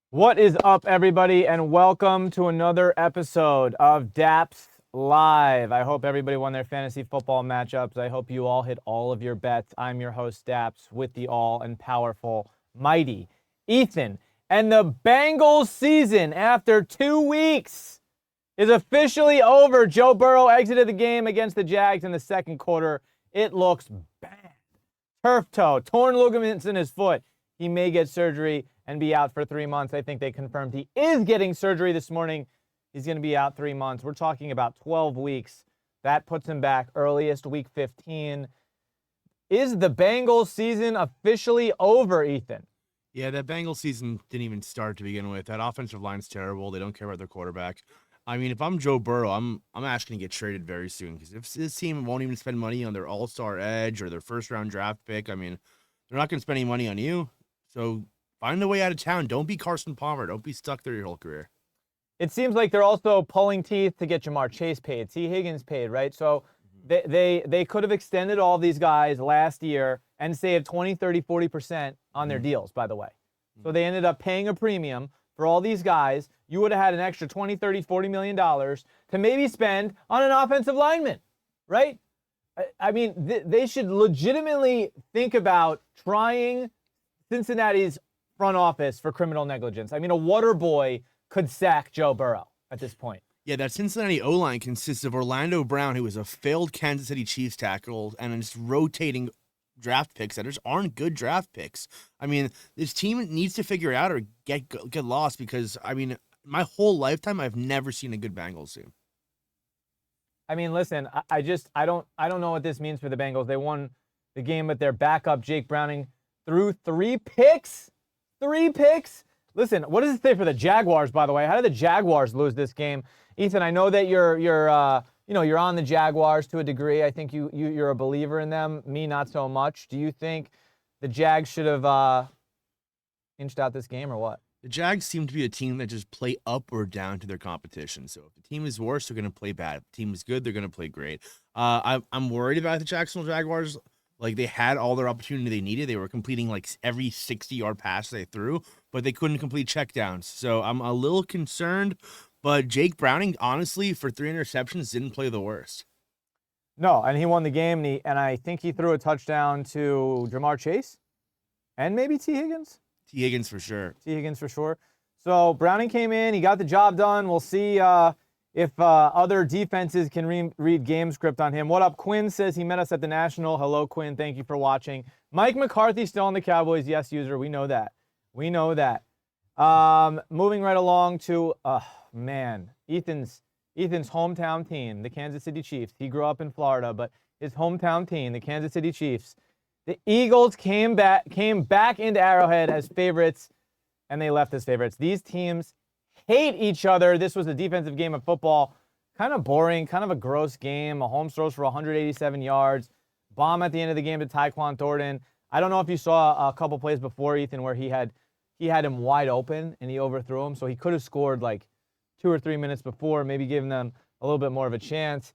What is up, everybody, and welcome to another episode of Dappz Live. I hope everybody won their fantasy football matchups. I hope you all hit all of your bets. I'm your host, Dappz, with the all and powerful, mighty Ethan. And the Bengals season, after 2 weeks, is officially over. Joe Burrow exited the game against the Jags in the second quarter. It looks bad. Turf toe, torn ligaments in his foot. He may get surgery and be out for 3 months. I think they confirmed he is getting surgery this morning. He's going to be out 3 months. We're talking about 12 weeks. That puts him back earliest week 15. Is the Bengals season officially over, Ethan? Yeah, that Bengals season didn't even start to begin with. That offensive line's terrible. They don't care about their quarterback. I mean, if I'm Joe Burrow, I'm actually going to get traded very soon because if this team won't even spend money on their all-star edge or their first-round draft pick, I mean, they're not going to spend any money on you. So find a way out of town. Don't be Carson Palmer. Don't be stuck there your whole career. It seems like they're also pulling teeth to get Jamar Chase paid, T. Higgins paid, right? So they could have extended all these guys last year and saved 20, 30, 40% on their deals, by the way. So they ended up paying a premium for all these guys. You would have had an extra 20, 30, 40 million dollars to maybe spend on an offensive lineman, right? I mean, they should legitimately think about trying Cincinnati's front office for criminal negligence. I mean, a water boy could sack Joe Burrow at this point. Yeah, that Cincinnati O-line consists of Orlando Brown, who is a failed Kansas City Chiefs tackle, and just rotating draft picks that just aren't good draft picks. I mean, this team needs to figure it out or get lost because, I mean, my whole lifetime, I've never seen a good Bengals team. I mean, listen, I don't know what this means for the Bengals. They won the game with their backup, Jake Browning, threw 3 picks. 3 picks. Listen, what does it say for the Jaguars, by the way? How did the Jaguars lose this game? Ethan, I know that you're on the Jaguars to a degree. I think you're a believer in them. Me, not so much. Do you think the Jags should have inched out this game or what? The Jags seem to be a team that just play up or down to their competition. So if the team is worse, they're going to play bad. If the team is good, they're going to play great. I'm worried about the Jacksonville Jaguars. Like, they had all their opportunity they needed. They were completing like every 60-yard pass they threw, but they couldn't complete checkdowns. So I'm a little concerned. But Jake Browning, honestly, for 3 interceptions, didn't play the worst. No, and he won the game, and I think he threw a touchdown to Jamar Chase and maybe T. Higgins. T. Higgins for sure. T. Higgins for sure. So Browning came in. He got the job done. We'll see if other defenses can read game script on him. What up? Quinn says he met us at the National. Hello, Quinn. Thank you for watching. Mike McCarthy still on the Cowboys. Yes, user. We know that. We know that. Moving right along to, Ethan's hometown team, the Kansas City Chiefs. He grew up in Florida, but his hometown team, the Kansas City Chiefs. The Eagles came back into Arrowhead as favorites, and they left as favorites. These teams hate each other. This was a defensive game of football. Kind of boring, kind of a gross game. Mahomes throws for 187 yards. Bomb at the end of the game to Tyquan Thornton. I don't know if you saw a couple plays before, Ethan, where he had him wide open and he overthrew him. So he could have scored like 2 or 3 minutes before, maybe giving them a little bit more of a chance.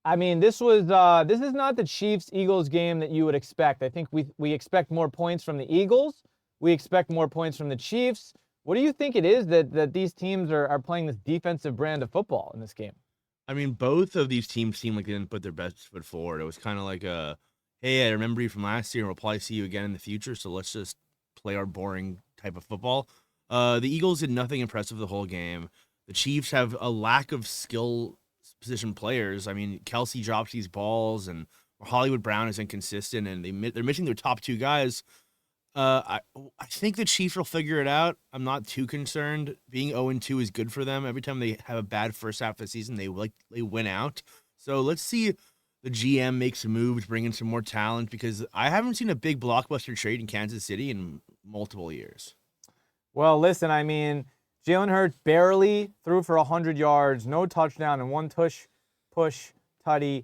I mean, this is not the Chiefs-Eagles game that you would expect. I think we expect more points from the Eagles. We expect more points from the Chiefs. What do you think it is that these teams are playing this defensive brand of football in this game? I mean, both of these teams seem like they didn't put their best foot forward. It was kind of like hey, I remember you from last year, and we'll probably see you again in the future, so let's just play our boring type of football. The Eagles did nothing impressive the whole game. The Chiefs have a lack of skill position players. I mean, Kelsey drops these balls, and Hollywood Brown is inconsistent, and they're missing their top 2 guys. I think the Chiefs will figure it out. I'm not too concerned. Being 0-2 is good for them. Every time they have a bad first half of the season, they win out. So let's see the GM make some moves, bring in some more talent, because I haven't seen a big blockbuster trade in Kansas City in multiple years. Well, listen, I mean, Jalen Hurts barely threw for 100 yards, no touchdown, and 1 push tutty.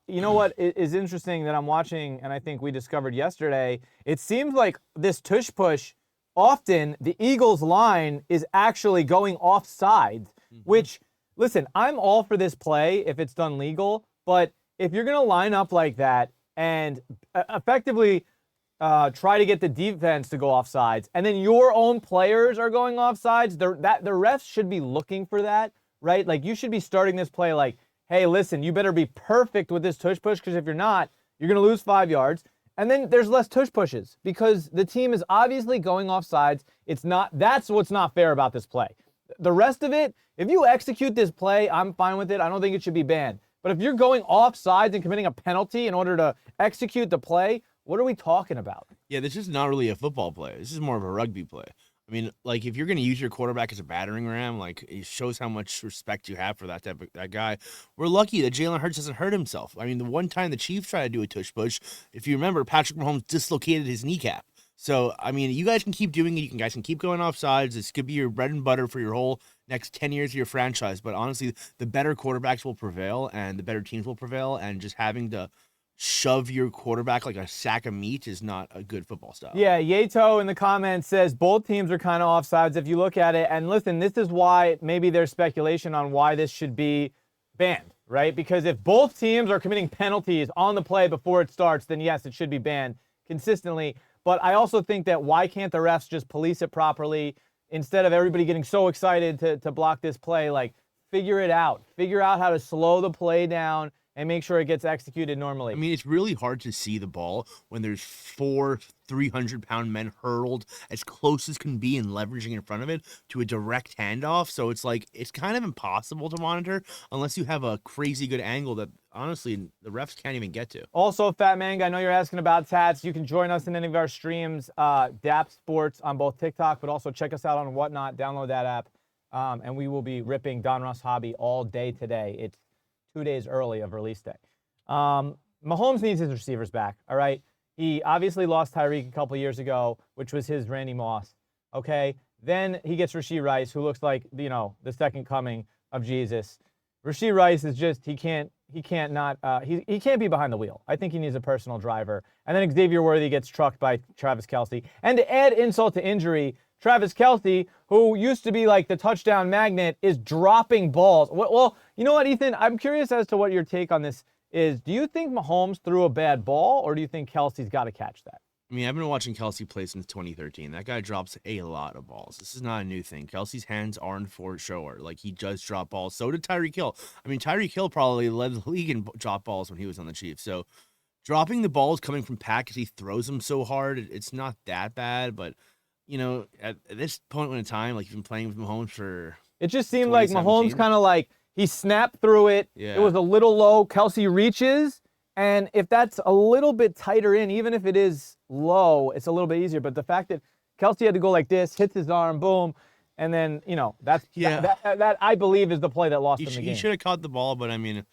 You know what is interesting that I'm watching, and I think we discovered yesterday, it seems like this tush push, often the Eagles line is actually going offside, which, listen, I'm all for this play if it's done legal, but if you're going to line up like that and effectively try to get the defense to go offsides, and then your own players are going offsides, the refs should be looking for that, right? Like, you should be starting this play like, hey, listen, you better be perfect with this tush push, because if you're not, you're going to lose 5 yards. And then there's less tush pushes because the team is obviously going offsides. That's what's not fair about this play. The rest of it, if you execute this play, I'm fine with it. I don't think it should be banned. But if you're going offsides and committing a penalty in order to execute the play, what are we talking about? Yeah, this is not really a football play. This is more of a rugby play. I mean, like, if you're going to use your quarterback as a battering ram, like, it shows how much respect you have for that guy. We're lucky that Jalen Hurts hasn't hurt himself. I mean, the one time the Chiefs tried to do a tush push, if you remember, Patrick Mahomes dislocated his kneecap. So, I mean, you guys can keep doing it. You guys can keep going offsides. This could be your bread and butter for your whole next 10 years of your franchise. But honestly, the better quarterbacks will prevail and the better teams will prevail. And just having to shove your quarterback like a sack of meat is not a good football style. Yeah, Yato in the comments says both teams are kind of offsides if you look at it. And listen, this is why maybe there's speculation on why this should be banned, right? Because if both teams are committing penalties on the play before it starts, then yes, it should be banned consistently. But I also think that why can't the refs just police it properly instead of everybody getting so excited to block this play? Like, figure it out. Figure out how to slow the play down and make sure it gets executed normally. I mean, it's really hard to see the ball when there's 4 300-pound men hurled as close as can be and leveraging in front of it to a direct handoff. So it's like, it's kind of impossible to monitor unless you have a crazy good angle that, honestly, the refs can't even get to. Also, Fat Manga, I know you're asking about tats. You can join us in any of our streams, Dappz Sports on both TikTok, but also check us out on Whatnot. Download that app, and we will be ripping Don Russ Hobby all day today. It's 2 days early of release day. Mahomes needs his receivers back, all right? He obviously lost Tyreek a couple years ago, which was his Randy Moss, okay? Then he gets Rashee Rice, who looks like, the second coming of Jesus. Rashee Rice is just, he can't be behind the wheel. I think he needs a personal driver. And then Xavier Worthy gets trucked by Travis Kelce. And to add insult to injury, Travis Kelce, who used to be like the touchdown magnet, is dropping balls. Well, you know what, Ethan? I'm curious as to what your take on this is. Do you think Mahomes threw a bad ball, or do you think Kelce's got to catch that? I mean, I've been watching Kelce play since 2013. That guy drops a lot of balls. This is not a new thing. Kelce's hands aren't for sure. Like, he does drop balls. So did Tyreek Hill. I mean, Tyreek Hill probably led the league in drop balls when he was on the Chiefs. So dropping the balls coming from Pat because he throws them so hard, it's not that bad. But, at this point in time, like, you've been playing with Mahomes for... It just seemed like Mahomes kind of like, he snapped through it. Yeah. It was a little low. Kelce reaches. And if that's a little bit tighter in, even if it is low, it's a little bit easier. But the fact that Kelce had to go like this, hits his arm, boom, and then, that I believe is the play that lost him the game. He should have caught the ball, but I mean,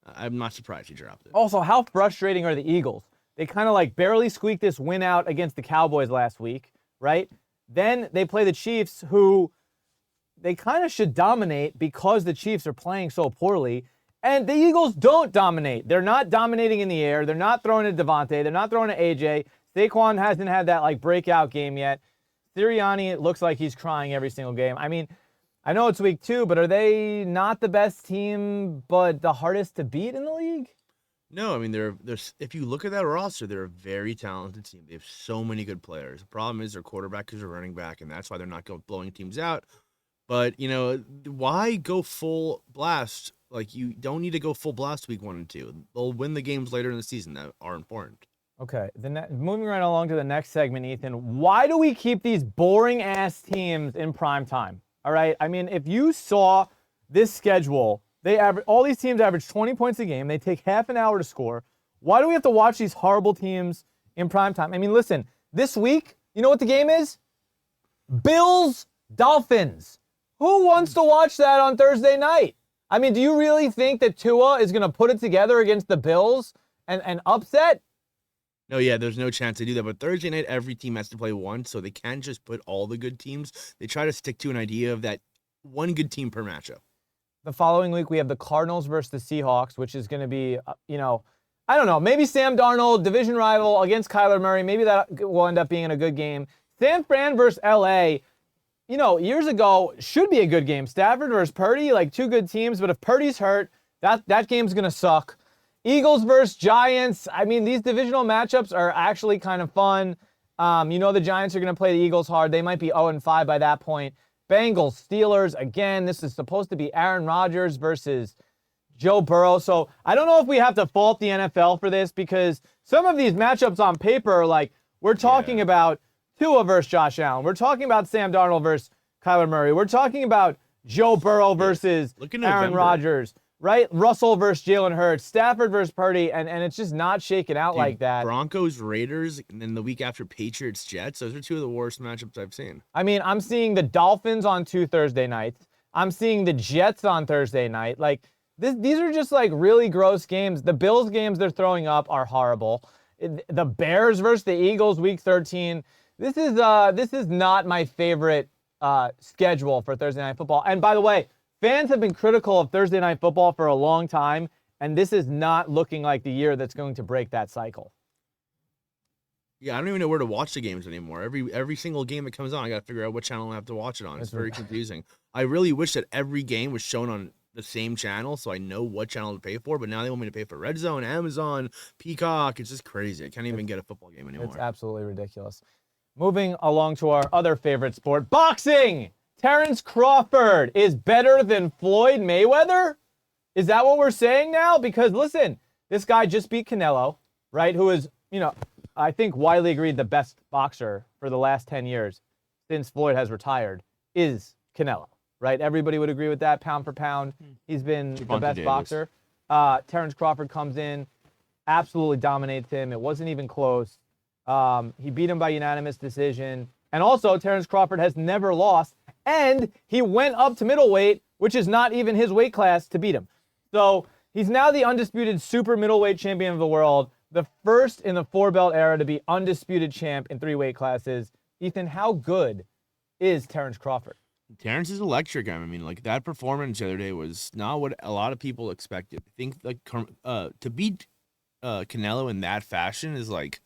I'm not surprised he dropped it. Also, how frustrating are the Eagles? They kind of like barely squeaked this win out against the Cowboys last week, right? Then they play the Chiefs, who they kind of should dominate because the Chiefs are playing so poorly. And the Eagles don't dominate. They're not dominating in the air. They're not throwing at Devontae. They're not throwing at AJ. Saquon hasn't had that like breakout game yet. Sirianni, it looks like he's crying every single game. I mean, I know it's week 2, but are they not the best team, but the hardest to beat in the league? No, I mean, they're if you look at that roster, they're a very talented team. They have so many good players. The problem is their quarterback is a running back, and that's why they're not blowing teams out. But, why go full blast? Like, you don't need to go full blast week 1 and 2. They'll win the games later in the season that are important. Okay, moving right along to the next segment, Ethan. Why do we keep these boring-ass teams in prime time? All right? I mean, if you saw this schedule, all these teams average 20 points a game. They take half an hour to score. Why do we have to watch these horrible teams in prime time? I mean, listen, this week, you know what the game is? Bills-Dolphins. Who wants to watch that on Thursday night? I mean, do you really think that Tua is going to put it together against the Bills and upset? No, yeah, there's no chance to do that. But Thursday night, every team has to play once, so they can't just put all the good teams. They try to stick to an idea of that one good team per matchup. The following week, we have the Cardinals versus the Seahawks, which is going to be, I don't know, maybe Sam Darnold, division rival against Kyler Murray. Maybe that will end up being a good game. San Fran versus L.A., years ago, should be a good game. Stafford versus Purdy, like 2 good teams. But if Purdy's hurt, that game's going to suck. Eagles versus Giants. I mean, these divisional matchups are actually kind of fun. The Giants are going to play the Eagles hard. They might be 0-5 by that point. Bengals, Steelers. Again, this is supposed to be Aaron Rodgers versus Joe Burrow. So I don't know if we have to fault the NFL for this, because some of these matchups on paper are like, we're talking about Tua versus Josh Allen. We're talking about Sam Darnold versus Kyler Murray. We're talking about Joe Burrow versus Aaron Rodgers, right? Russell versus Jalen Hurts, Stafford versus Purdy, and it's just not shaking out like that. Broncos, Raiders, and then the week after Patriots, Jets. Those are two of the worst matchups I've seen. I mean, I'm seeing the Dolphins on 2 Thursday nights. I'm seeing the Jets on Thursday night. Like, these are just like really gross games. The Bills games they're throwing up are horrible. The Bears versus the Eagles, week 13. This is not my favorite schedule for Thursday Night Football. And by the way, fans have been critical of Thursday Night Football for a long time, and this is not looking like the year that's going to break that cycle. Yeah, I don't even know where to watch the games anymore. Every single game that comes on, I got to figure out what channel I have to watch it on. It's very confusing. I really wish that every game was shown on the same channel so I know what channel to pay for, but now they want me to pay for Red Zone, Amazon, Peacock. It's just crazy. I can't even get a football game anymore. It's absolutely ridiculous. Moving along to our other favorite sport, boxing. Terence Crawford is better than Floyd Mayweather? Is that what we're saying now? Because listen, this guy just beat Canelo, right? Who is, I think widely agreed the best boxer for the last 10 years since Floyd has retired is Canelo, right? Everybody would agree with that, pound for pound. He's been the best boxer. Terence Crawford comes in, absolutely dominates him. It wasn't even close. He beat him by unanimous decision. And also, Terence Crawford has never lost. And he went up to middleweight, which is not even his weight class, to beat him. So he's now the undisputed super middleweight champion of the world, the first in the 4-belt era to be undisputed champ in 3 weight classes. Ethan, how good is Terence Crawford? Terence is electric. I mean, like, that performance the other day was not what a lot of people expected. I think, like, to beat Canelo in that fashion is, like,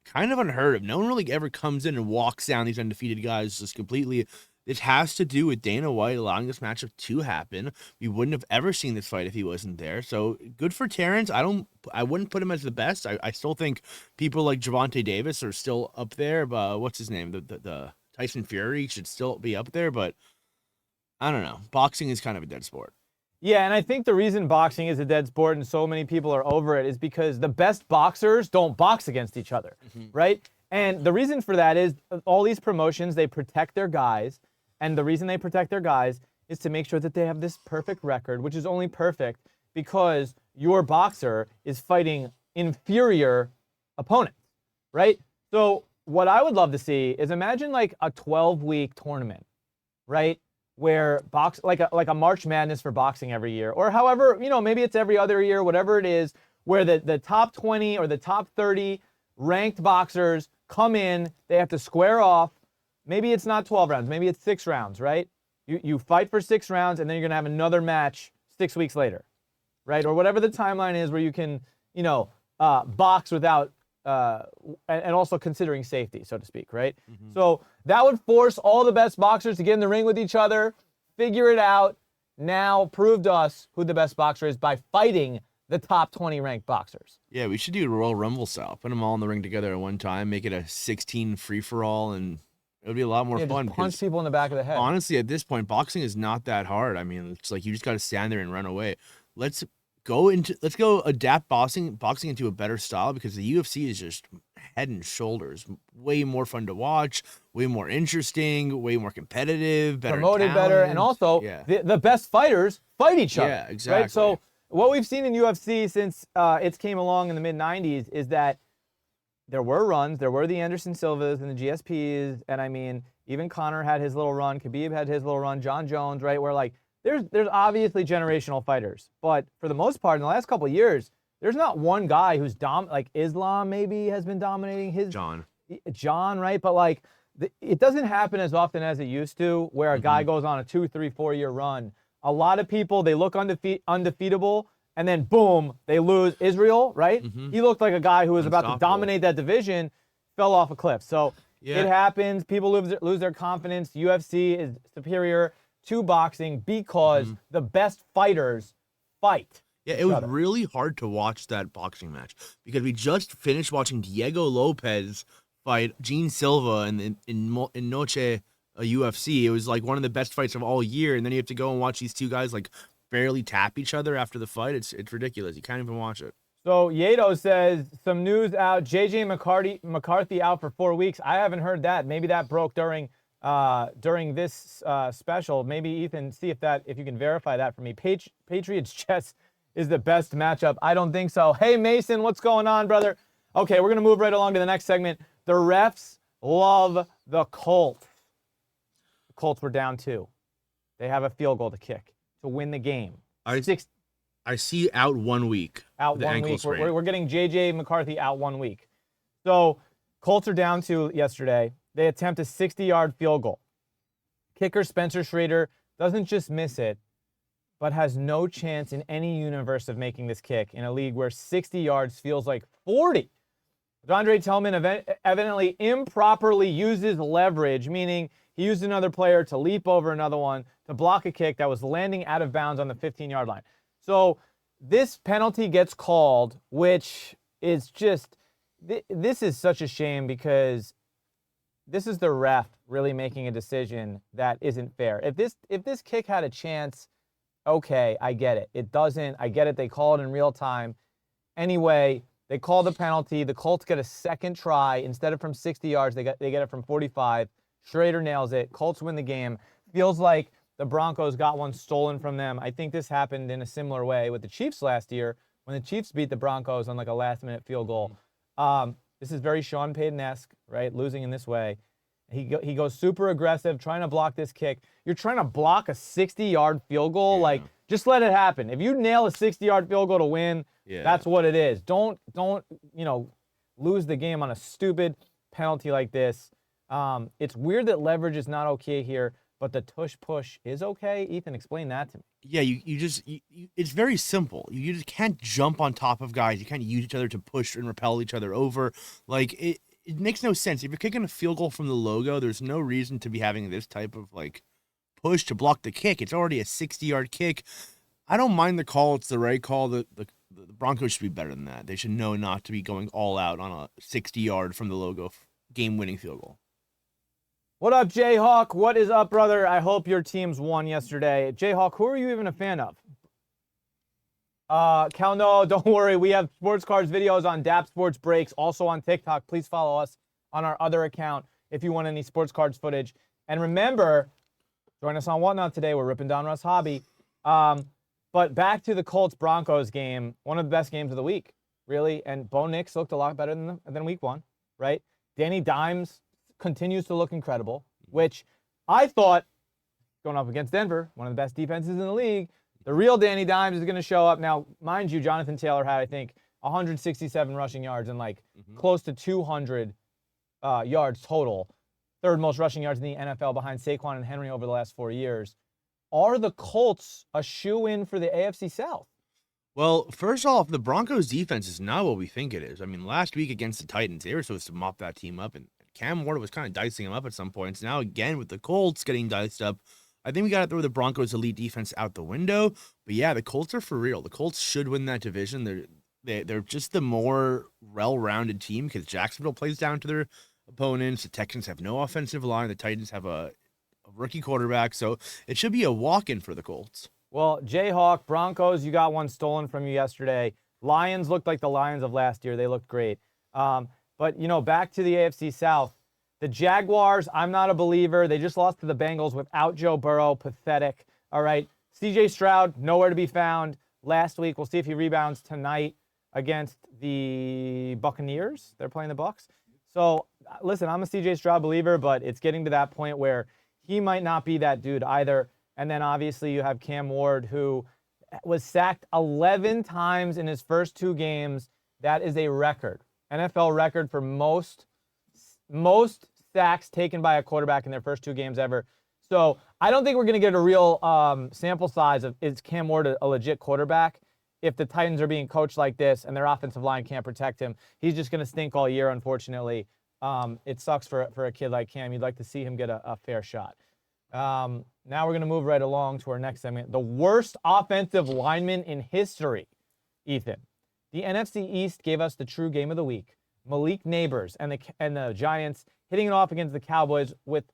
kind of unheard of. No one really ever comes in and walks down these undefeated guys just completely. It has to do with Dana White allowing this matchup to happen. We wouldn't have ever seen this fight if he wasn't there. So good for Terence. I wouldn't put him as the best. I still think people like Gervonta Davis are still up there. But what's his name? The Tyson Fury should still be up there. But I don't know. Boxing is kind of a dead sport. Yeah, and I think the reason boxing is a dead sport and so many people are over it is because the best boxers don't box against each other, right? And the reason for that is all these promotions, they protect their guys. And the reason they protect their guys is to make sure that they have this perfect record, which is only perfect because your boxer is fighting inferior opponents, right? So what I would love to see is imagine like a 12-week tournament, right? Where like a March Madness for boxing every year, or however, maybe it's every other year, whatever it is, where the top 20 or the top 30 ranked boxers come in, they have to square off. Maybe it's not 12 rounds, maybe it's 6 rounds, right? You fight for 6 rounds, and then you're gonna have another match 6 weeks later, right? Or whatever the timeline is where you can, box without, and also considering safety, so to speak, right? So that would force all the best boxers to get in the ring with each other, figure it out, now prove to us who the best boxer is by fighting the top 20 ranked boxers. Yeah, we should do a Royal Rumble style. Put them all in the ring together at one time, make it a 16 free-for-all, and it would be a lot more fun. Just punch people in the back of the head. Honestly, at this point, boxing is not that hard. I mean, it's like you just got to stand there and run away. Let's go adapt boxing into a better style, because the UFC is just head and shoulders way more fun to watch, way more interesting, way more competitive, better promoted talent. better, and also the best fighters fight each other. Yeah, exactly. Right? So what we've seen in UFC since it came along in the mid-90s is that there were runs. There were the Anderson Silvas and the GSPs, and I mean, even Conor had his little run. Khabib had his little run. John Jones, right? Where like there's obviously generational fighters, but for the most part, in the last couple of years, there's not one guy who's like Islam maybe has been dominating his John, right? But like it doesn't happen as often as it used to, where a guy goes on a 2, 3, 4 year run. A lot of people, they look undefeatable, and then boom, they lose. Israel, right? He looked like a guy who was about to dominate that division, fell off a cliff. So it happens. People lose their confidence. UFC is superior to boxing because the best fighters fight. Yeah, each it was other. really hard to watch that boxing match because we just finished watching Diego Lopez fight Gene Silva in Noche UFC. It was like one of the best fights of all year, and then you have to go and watch these two guys like barely tap each other after the fight. It's ridiculous. You can't even watch it. So Yato says some news out. JJ McCarthy out for 4 weeks. I haven't heard that. Maybe that broke during this special. Maybe Ethan, see if you can verify that for me. Patriots Jets is the best matchup. I don't think so. Hey Mason, what's going on, brother? Okay, we're gonna move right along to the next segment. The refs love the Colts. The Colts were down 2. They have a field goal to kick to win the game. I see out 1 week. Out the 1 ankle week. sprain. We're getting J.J. McCarthy out 1 week. So Colts are down 2 yesterday. They attempt a 60-yard field goal. Kicker Spencer Schrader doesn't just miss it, but has no chance in any universe of making this kick in a league where 60 yards feels like 40. Dondre Tillman evidently improperly uses leverage, meaning he used another player to leap over another one to block a kick that was landing out of bounds on the 15-yard line. So this penalty gets called, which is just, this is such a shame because this is the ref really making a decision that isn't fair. If this kick had a chance, okay, I get it. It doesn't. I get it. They call it in real time. Anyway, they call the penalty. The Colts get a second try. Instead of from 60 yards, they get it from 45. Schrader nails it. Colts win the game. Feels like the Broncos got one stolen from them. I think this happened in a similar way with the Chiefs last year when the Chiefs beat the Broncos on like a last-minute field goal. This is very Sean Payton-esque, right? Losing in this way. He goes super aggressive, trying to block this kick. You're trying to block a 60-yard field goal. Yeah. Like, just let it happen. If you nail a 60-yard field goal to win, that's what it is. Don't lose the game on a stupid penalty like this. It's weird that leverage is not okay here, but the tush push is okay. Ethan, explain that to me. Yeah, you just it's very simple. You just can't jump on top of guys. You can't use each other to push and repel each other over. Like it makes no sense. If you're kicking a field goal from the logo, there's no reason to be having this type of like push to block the kick. It's already a 60-yard kick. I don't mind the call. It's the right call. The Broncos should be better than that. They should know not to be going all out on a 60-yard from the logo game-winning field goal. What up, Jayhawk? What is up, brother? I hope your teams won yesterday. Jayhawk, who are you even a fan of? Cal, no, don't worry. We have sports cards videos on Dappz Sports Breaks, also on TikTok. Please follow us on our other account if you want any sports cards footage. And remember, join us on Whatnot today. We're ripping down Russ Hobby. But back to the Colts-Broncos game, one of the best games of the week, really. And Bo Nix looked a lot better than week 1, right? Danny Dimes continues to look incredible, which I thought, going up against Denver, one of the best defenses in the league, the real Danny Dimes is going to show up. Now, mind you, Jonathan Taylor had, I think, 167 rushing yards and close to 200 yards total. Third most rushing yards in the NFL behind Saquon and Henry over the last 4 years. Are the Colts a shoo-in for the AFC South? Well, first off, the Broncos defense is not what we think it is. I mean, last week against the Titans, they were supposed to mop that team up, and Cam Ward was kind of dicing them up at some points. Now, again, with the Colts getting diced up, I think we got to throw the Broncos' elite defense out the window. But yeah, the Colts are for real. The Colts should win that division. They're just the more well-rounded team because Jacksonville plays down to their opponents. The Texans have no offensive line. The Titans have a rookie quarterback. So it should be a walk-in for the Colts. Well, Jayhawk, Broncos, you got one stolen from you yesterday. Lions looked like the Lions of last year. They looked great. But, back to the AFC South. The Jaguars, I'm not a believer. They just lost to the Bengals without Joe Burrow. Pathetic. All right. CJ Stroud, nowhere to be found last week. We'll see if he rebounds tonight against the Buccaneers. They're playing the Bucs. So, listen, I'm a CJ Stroud believer, but it's getting to that point where he might not be that dude either. And then, obviously, you have Cam Ward, who was sacked 11 times in his first 2 games. That is a record. NFL record for most sacks taken by a quarterback in their first 2 games ever. So I don't think we're going to get a real sample size of is Cam Ward a legit quarterback if the Titans are being coached like this and their offensive line can't protect him. He's just going to stink all year, unfortunately. It sucks for a kid like Cam. You'd like to see him get a fair shot. Now we're going to move right along to our next segment. The worst offensive lineman in history. Ethan, the NFC East gave us the true game of the week. Malik Neighbors and the Giants hitting it off against the Cowboys with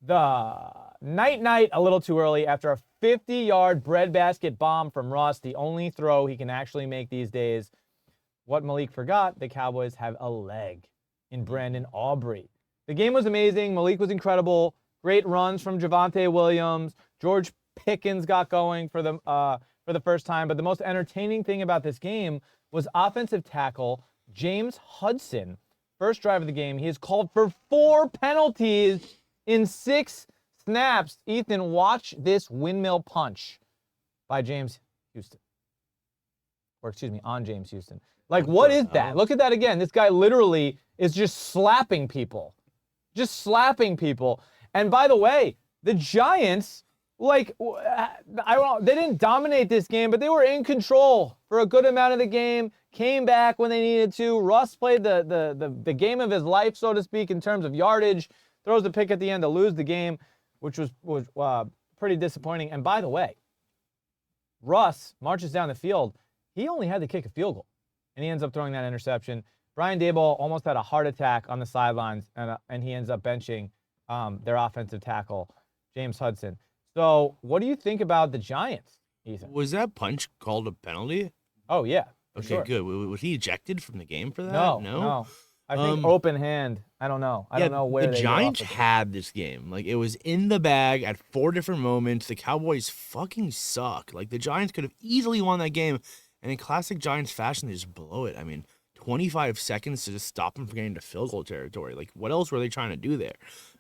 the night a little too early after a 50-yard breadbasket bomb from Russ, the only throw he can actually make these days. What Malik forgot, the Cowboys have a leg in Brandon Aubrey. The game was amazing. Malik was incredible. Great runs from Javonte Williams. George Pickens got going for the first time. But the most entertaining thing about this game was offensive tackle James Hudson. First drive of the game, he is called for 4 penalties in 6 snaps. Ethan, watch this windmill punch by James Houston. Or excuse me, on James Houston. Like, what is that? Look at that again. This guy literally is just slapping people. Just slapping people. And by the way, the Giants, like, they didn't dominate this game, but they were in control for a good amount of the game, came back when they needed to. Russ played the game of his life, so to speak, in terms of yardage, throws the pick at the end to lose the game, which was pretty disappointing. And by the way, Russ marches down the field. He only had to kick a field goal, and he ends up throwing that interception. Brian Daboll almost had a heart attack on the sidelines, and he ends up benching their offensive tackle, James Hudson. So what do you think about the Giants, Ethan? Was that punch called a penalty? Oh, yeah. Okay, sure. good. Was he ejected from the game for that? No. I think open hand. I don't know. I don't know where the Giants had this game. Like, it was in the bag at 4 different moments. The Cowboys fucking suck. Like, the Giants could have easily won that game, and in classic Giants fashion, they just blow it. I mean, 25 seconds to just stop them from getting to field goal territory. Like, what else were they trying to do there?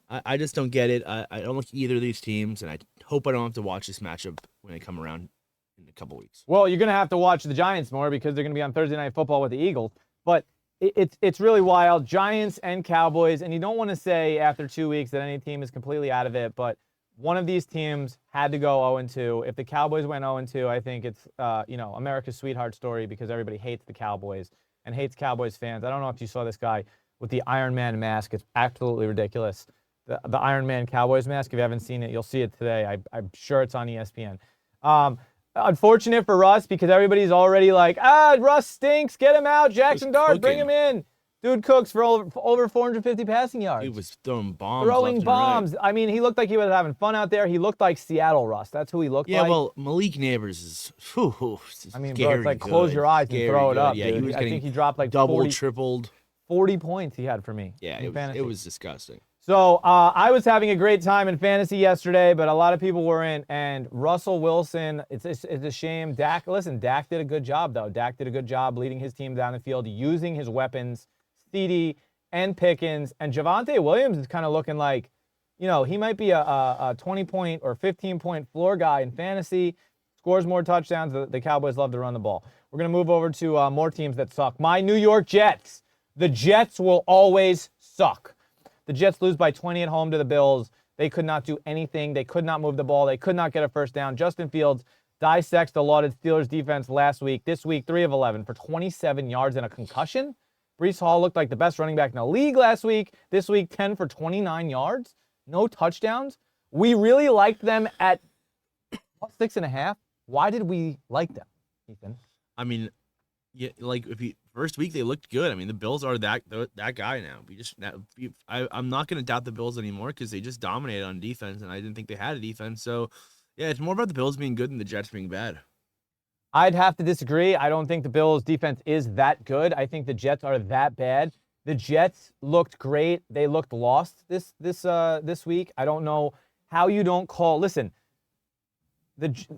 I just don't get it. I don't like either of these teams, and I hope I don't have to watch this matchup when they come around in a couple weeks. Well, you're going to have to watch the Giants more because they're going to be on Thursday Night Football with the Eagles. But it's really wild. Giants and Cowboys, and you don't want to say after 2 weeks that any team is completely out of it, but one of these teams had to go 0-2. If the Cowboys went 0-2, I think it's America's sweetheart story because everybody hates the Cowboys and hates Cowboys fans. I don't know if you saw this guy with the Iron Man mask. It's absolutely ridiculous. The Iron Man Cowboys mask. If you haven't seen it, you'll see it today. I'm sure it's on ESPN. Unfortunate for Russ because everybody's already like, Russ stinks. Get him out. Jackson Dart, bring him in. Dude cooks for over 450 passing yards. He was throwing bombs. Throwing bombs. Right. I mean, he looked like he was having fun out there. He looked like Seattle Russ. That's who he looked like. Yeah, well, Malik Neighbors is I mean, bro, it's like close your eyes and throw it up, yeah, dude. I think he dropped like double, tripled. 40 points he had for me. Yeah, it was disgusting. So I was having a great time in fantasy yesterday, but a lot of people weren't. And Russell Wilson, it's a shame. Dak did a good job, though. Dak did a good job leading his team down the field, using his weapons, CD and Pickens. And Javonte Williams is kind of looking like, he might be a 20-point or 15-point floor guy in fantasy, scores more touchdowns. The Cowboys love to run the ball. We're going to move over to more teams that suck. My New York Jets. The Jets will always suck. The Jets lose by 20 at home to the Bills. They could not do anything. They could not move the ball. They could not get a first down. Justin Fields dissects the lauded Steelers defense last week. This week, 3 of 11 for 27 yards and a concussion. Breece Hall looked like the best running back in the league last week. This week, 10 for 29 yards. No touchdowns. We really liked them at 6.5. Why did we like them, Ethan? I mean, yeah, like first week they looked good. I mean, the Bills are that guy now. I'm not going to doubt the Bills anymore because they just dominated on defense, and I didn't think they had a defense. So, yeah, it's more about the Bills being good than the Jets being bad. I'd have to disagree. I don't think the Bills' defense is that good. I think the Jets are that bad. The Jets looked great. They looked lost this week. I don't know how you don't call. Listen,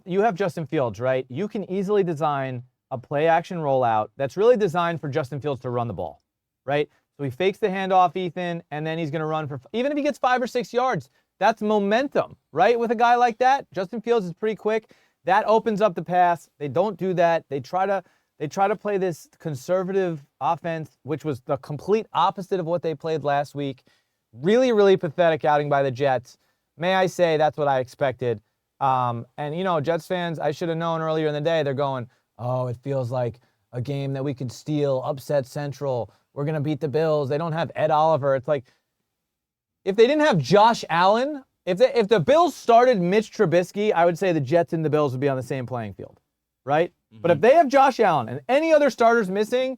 you have Justin Fields, right? You can easily design a play-action rollout that's really designed for Justin Fields to run the ball, right? So he fakes the handoff, Ethan, and then he's going to run for, even if he gets 5 or 6 yards, that's momentum, right? With a guy like that, Justin Fields is pretty quick. That opens up the pass. They don't do that. They try to play this conservative offense, which was the complete opposite of what they played last week. Really, really pathetic outing by the Jets. May I say that's what I expected. And, Jets fans, I should have known earlier in the day, they're going, oh, it feels like a game that we could steal, upset Central. We're going to beat the Bills. They don't have Ed Oliver. It's like, if they didn't have Josh Allen, if the Bills started Mitch Trubisky, I would say the Jets and the Bills would be on the same playing field, right? But if they have Josh Allen and any other starters missing,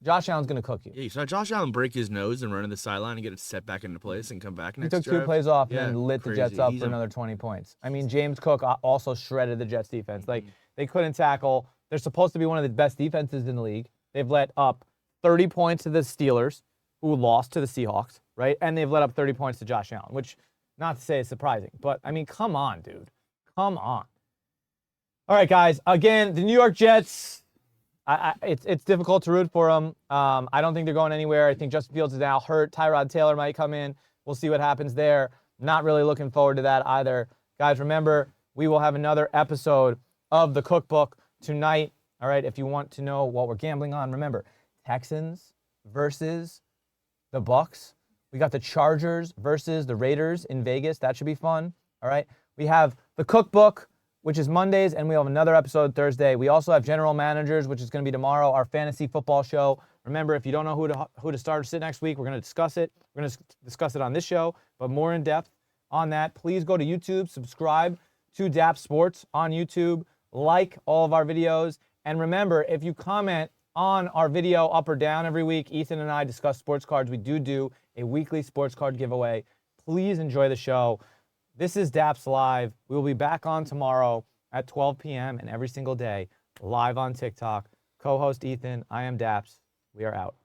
Josh Allen's going to cook you. Yeah, you saw Josh Allen break his nose and run to the sideline and get it set back into place and come back He next took drive. 2 plays off Yeah, and then lit the Jets crazy. up He's for another 20 points. I mean, James Cook also shredded the Jets defense. Like, they couldn't tackle. They're supposed to be one of the best defenses in the league. They've let up 30 points to the Steelers, who lost to the Seahawks, right? And they've let up 30 points to Josh Allen, which, not to say is surprising, but, I mean, come on, dude. Come on. All right, guys. Again, the New York Jets, it's difficult to root for them. I don't think they're going anywhere. I think Justin Fields is now hurt. Tyrod Taylor might come in. We'll see what happens there. Not really looking forward to that either. Guys, remember, we will have another episode of the Cookbook tonight. All right, if you want to know what we're gambling on, remember, Texans versus the Bucks. We got the Chargers versus the Raiders in Vegas. That should be fun. All right, we have the Cookbook, which is Mondays, and we have another episode Thursday. We also have General Managers, which is going to be tomorrow, our fantasy football show. Remember, if you don't know who to start or sit next week, we're going to discuss it. We're going to discuss it on this show, but more in depth on that. Please go to YouTube, subscribe to Dappz Sports on YouTube, like all of our videos, and remember, if you comment on our video up or down every week, Ethan and I discuss sports cards. We do a weekly sports card giveaway. Please enjoy the show. This is Dappz Live. We will be back on tomorrow at 12 p.m. and every single day, live on TikTok. Co-host Ethan, I am Dappz. We are out.